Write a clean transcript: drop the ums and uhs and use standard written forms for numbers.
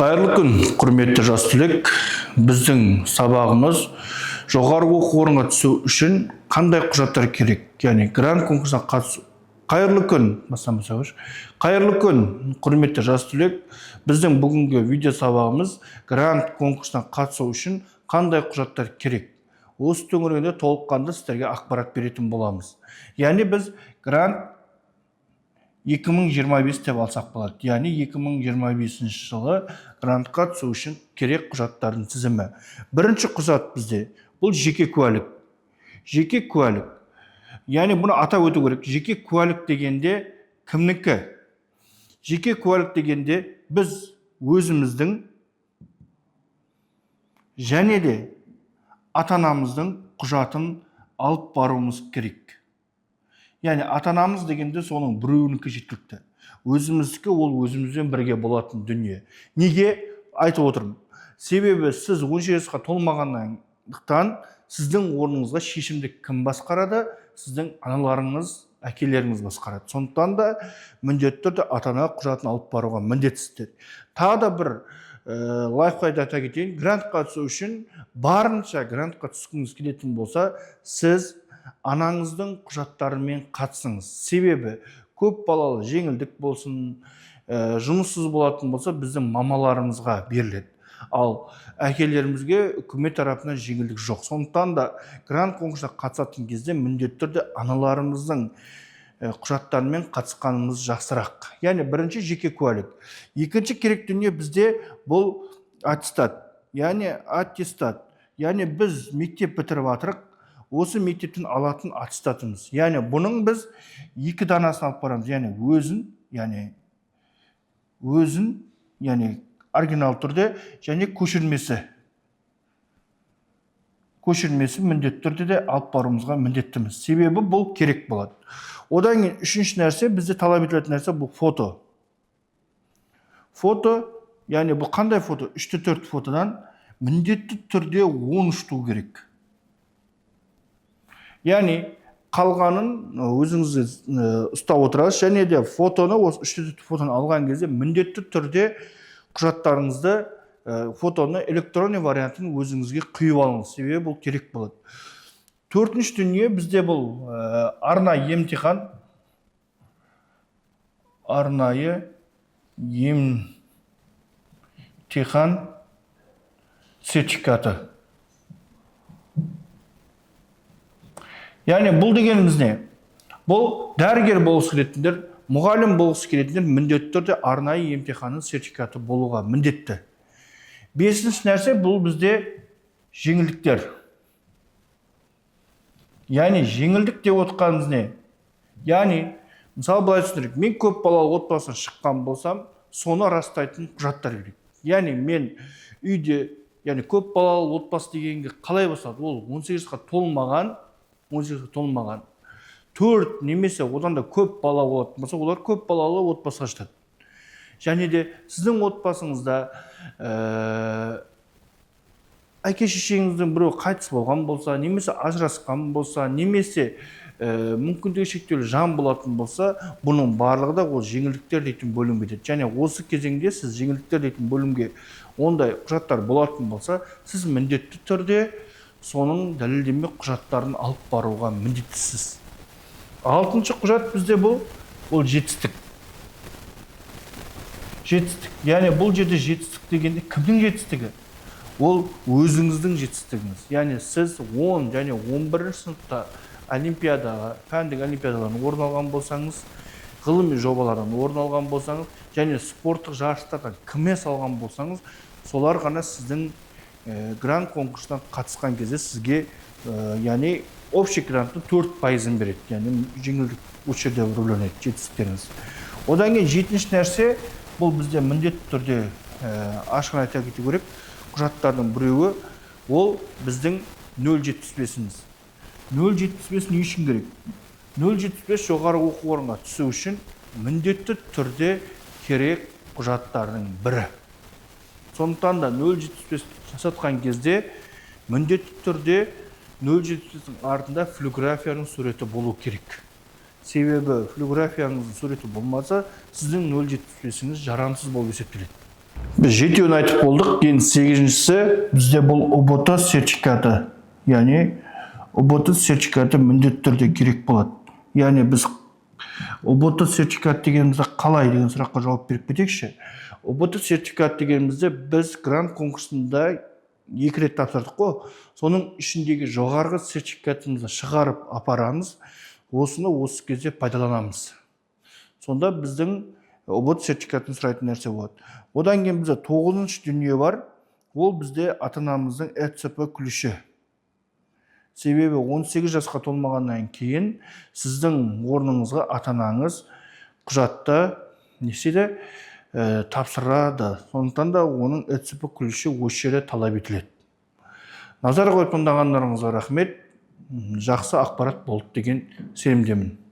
Қайырлы күн, құрметті жас түлек. Біздің сабағымыз жоғарғы оқу орнына түсу үшін қандай құжаттар керек? Яғни грант конкурсына қатысу. Қайырлы күн, Қайырлы күн, құрметті жас түлек. Біздің бүгінгі видео сабағымыз грант конкурсына қатысу үшін қандай құжаттар керек? Осы төңірегінде толыққанды сіздерге ақпарат беретін боламыз. Яғни біз грант 2025 деп алсақ болады. Яғни 2025 жылы грантқа түсу үшін керек құжаттардың тізімі. Бірінші құжат бізде бұл жеке куәлік. Жеке куәлік. Яғни бұны атап өту керек. Жеке куәлік дегенде кімнікі? Жеке куәлік дегенде біз өзіміздің және де ата-анамыздың құжатын алып баруымыз керек. Яғни ата-анамыз дегенде соның біреуінікі жеткілікті. Өзіміздікі ол өзімізбен бірге болатын дүние. Неге айтып отырмын? Себебі сіз 18 жасқа толмағандықтан сіздің орныңызға шешімді кім басқарады? Сіздің аналарыңыз, әкелеріңіз басқарады. Сондықтан да міндетті түрде ата-ана құжатын алып баруға міндеттісіздер. Тағы да бір лайфхакты айта кетейін. Грантқа түсу үшін барынша грантқа түскіңіз келетін болса, сіз анаңыздың құжаттарымен қатысыңыз. Себебі көп балалы жеңілдік болсын, жұмыссыз болатын болса, біздің мамаларымызға беріледі. Ал әкелерімізге үкімет тарапынан жеңілдік жоқ. Сондықтан да грант конкурсына қатысатын кезде міндетті түрде аналарымыздың құжаттарымен қатысқанымыз жақсырақ. Яғни бірінші жеке куәлік. Екінші керек дүние бізде бұл аттестат. Яғни біз мектеп бітіріп жатырық. Осы мектептен алатын аттестатымыз. Яғни бұның біз 2 данасын алып барамыз. Яғни оригинал түрде және көшірмесі. Көшірмесі міндетті түрде де алып баруымызға міндеттіміз. Себебі бұл керек болады. Одан кейін үшінші нәрсе, бізде талап етілетін нәрсе бұл фото. Фото, яғни бұл қандай фото? 3-4 фотодан міндетті түрде 13 туу керек. Яғни қалғанын өзіңіз ұстап отырасыз, және де фотоны, осы 3-4 фотоны алған кезде міндетті түрде құжаттарыңызды, фотоны электронный вариантын өзіңізге құйып алыңыз. Себебі бұл керек болады. Төртінші дүние бізде бұл арнайы емтихан. Арнайы емтихан сертификаты. Яғни бұл дегеніміз не? Бұл дәрігер болғысы келетіндер, мұғалім болғысы келетіндер міндетті түрде арнайы емтиханның сертификаты болуға міндетті. Бесінші нәрсе бұл бізде жеңілдіктер. Яғни жеңілдік деп отқанымыз не? Яғни, мысалы былай түсіндірейік, мен көп балалы отбасынан шыққан болсам, соны растайтын құжаттар керек. Яғни мен үйде, яғни көп балалы отбасы дегенге қалай бастады? Ол 18 жасқа толмаған 4 немесе одан да көп бала болатын болса, олар көп балалы отбасыға жатады. Және де сіздің отбасыңызда әке-шешеңіздің біреу қайтыс болған болса, немесе ажырасқан болса, немесе мүмкіндігі шектеулі жан болатын болса, бұның барлығы да ол жеңілдіктер дейтін бөлімге кетеді. Және осы кезеңде сіз жеңілдіктер дейтін бөлімге ондай құжаттар болатын болса, сіз міндетті түрде соның дәлелдеме құжаттарын алып баруға міндеттісіз. Алтыншы құжат бізде бұл жетістік. Яғни бұл жерде жетістік дегенде кімнің жетістігі? Ол өзіңіздің жетістігіңіз. Яғни сіз 10 және 11 сыныпта олимпиадаға, пәндік олимпиадалардан орын алған болсаңыз, ғылыми жобалардан орын алған болсаңыз, және спорттық жарыстардан кімес алған болсаңыз, солар ғана сіздің грант конкурсына қатысқан кезде сізге, яғни общий гранттың 4%-ын береді. Яғни жеңілдік осы жерде рөлөнеді жетістіктеріңіз. Одан кейін жетінші нәрсе, бұл бізде міндетті түрде ашығын айта кету керек. Құжаттардың біреуі, ол біздің 075-іміз. 075 не үшін керек? 075 жоғары оқу орнына түсу үшін міндетті түрде керек құжаттардың бірі. Сондықтан да 075 жасатқан кезде міндетті түрде 075-дің артында флюорографияның суреті болу керек. Себебі флюорографияңыздың суреті болмаса, сіздің 0,75-іңіз жарамсыз болып есептеледі. Біз жетеуін айтып болдық. Енді сегізіншісі бізде бұл ұбт сертификаты. Яғни ұбт сертификаты міндетті түрде керек болады. Яғни біз ұбт сертификат дегенімізді қалай деген сұраққа жауап беріп кетейікші. ұбт сертификат дегенімізде біз грант конкурсында 2 рет тапсырдық қой. Соның ішіндегі жоғарғы сертификатымызды шығарып апарамыз. Осыны осы кезде пайдаланамыз. Сонда біздің ұбт сертификатын сұрайтын нәрсе болады. Одан кейін бізде 9-шы дүние бар. Ол бізде ата-анамыздың ЭЦП күліші. Себебі 18 жасқа толмағаннан кейін сіздің орныңызға ата-анаңыз құжатта тапсырады. Сондықтан да оның ЭЦП күліші осы жерде талап етіледі. Назар қойып тыңдағандарыңызға рахмет. Жақсы ақпарат болды деген сенімдемін.